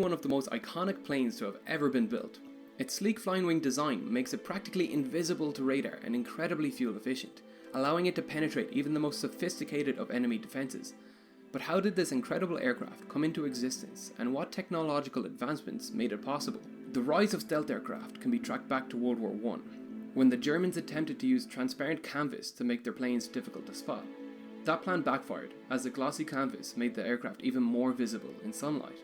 One of the most iconic planes to have ever been built. Its sleek flying wing design makes it practically invisible to radar and incredibly fuel efficient, allowing it to penetrate even the most sophisticated of enemy defenses. But how did this incredible aircraft come into existence, and what technological advancements made it possible? The rise of stealth aircraft can be tracked back to World War I, when the Germans attempted to use transparent canvas to make their planes difficult to spot. That plan backfired, as the glossy canvas made the aircraft even more visible in sunlight.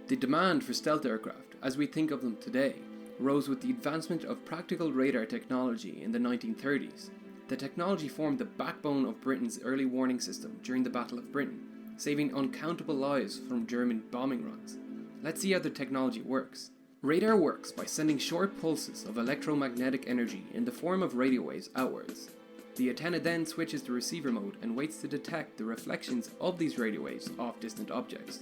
The demand for stealth aircraft, as we think of them today, rose with the advancement of practical radar technology in the 1930s. The technology formed the backbone of Britain's early warning system during the Battle of Britain, saving uncountable lives from German bombing runs. Let's see how the technology works. Radar works by sending short pulses of electromagnetic energy in the form of radio waves outwards. The antenna then switches to receiver mode and waits to detect the reflections of these radio waves off distant objects.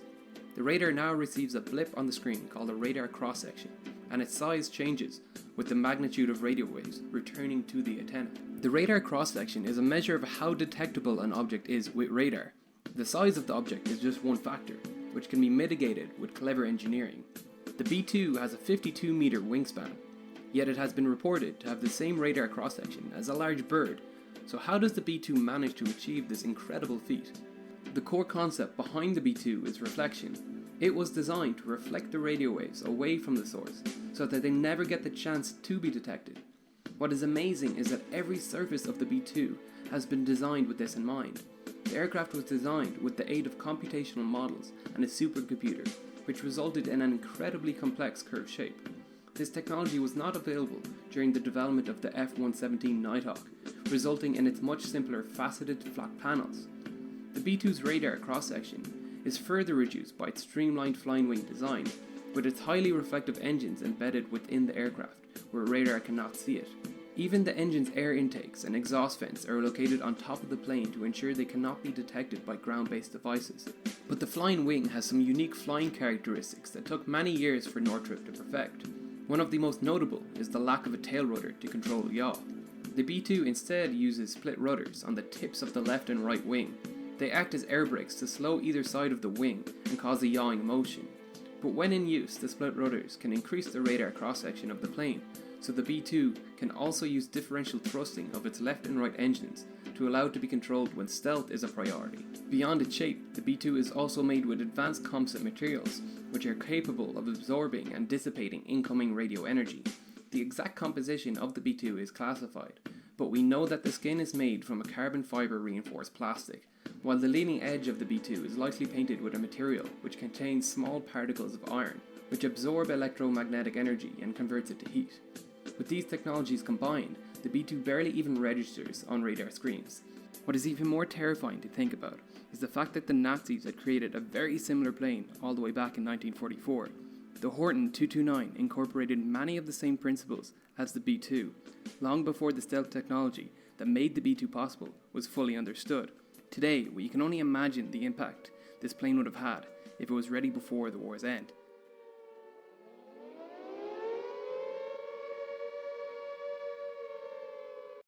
The radar now receives a blip on the screen called a radar cross-section, and its size changes with the magnitude of radio waves returning to the antenna. The radar cross-section is a measure of how detectable an object is with radar. The size of the object is just one factor, which can be mitigated with clever engineering. The B-2 has a 52-meter wingspan, yet it has been reported to have the same radar cross-section as a large bird. So how does the B-2 manage to achieve this incredible feat? The core concept behind the B-2 is reflection. It was designed to reflect the radio waves away from the source, so that they never get the chance to be detected. What is amazing is that every surface of the B-2 has been designed with this in mind. The aircraft was designed with the aid of computational models and a supercomputer, which resulted in an incredibly complex curved shape. This technology was not available during the development of the F-117 Nighthawk, resulting in its much simpler faceted flat panels. The B-2's radar cross-section is further reduced by its streamlined flying wing design, with its highly reflective engines embedded within the aircraft, where radar cannot see it. Even the engine's air intakes and exhaust vents are located on top of the plane to ensure they cannot be detected by ground-based devices. But the flying wing has some unique flying characteristics that took many years for Northrop to perfect. One of the most notable is the lack of a tail rudder to control yaw. The B-2 instead uses split rudders on the tips of the left and right wing. They act as air brakes to slow either side of the wing and cause a yawing motion. But when in use, the split rudders can increase the radar cross-section of the plane, so the B-2 can also use differential thrusting of its left and right engines to allow it to be controlled when stealth is a priority. Beyond its shape, the B-2 is also made with advanced composite materials, which are capable of absorbing and dissipating incoming radio energy. The exact composition of the B-2 is classified, but we know that the skin is made from a carbon fiber reinforced plastic, while the leading edge of the B-2 is lightly painted with a material which contains small particles of iron, which absorb electromagnetic energy and converts it to heat. With these technologies combined, the B-2 barely even registers on radar screens. What is even more terrifying to think about is the fact that the Nazis had created a very similar plane all the way back in 1944. The Horten 229 incorporated many of the same principles as the B-2, long before the stealth technology that made the B-2 possible was fully understood. Today, we can only imagine the impact this plane would have had if it was ready before the war's end.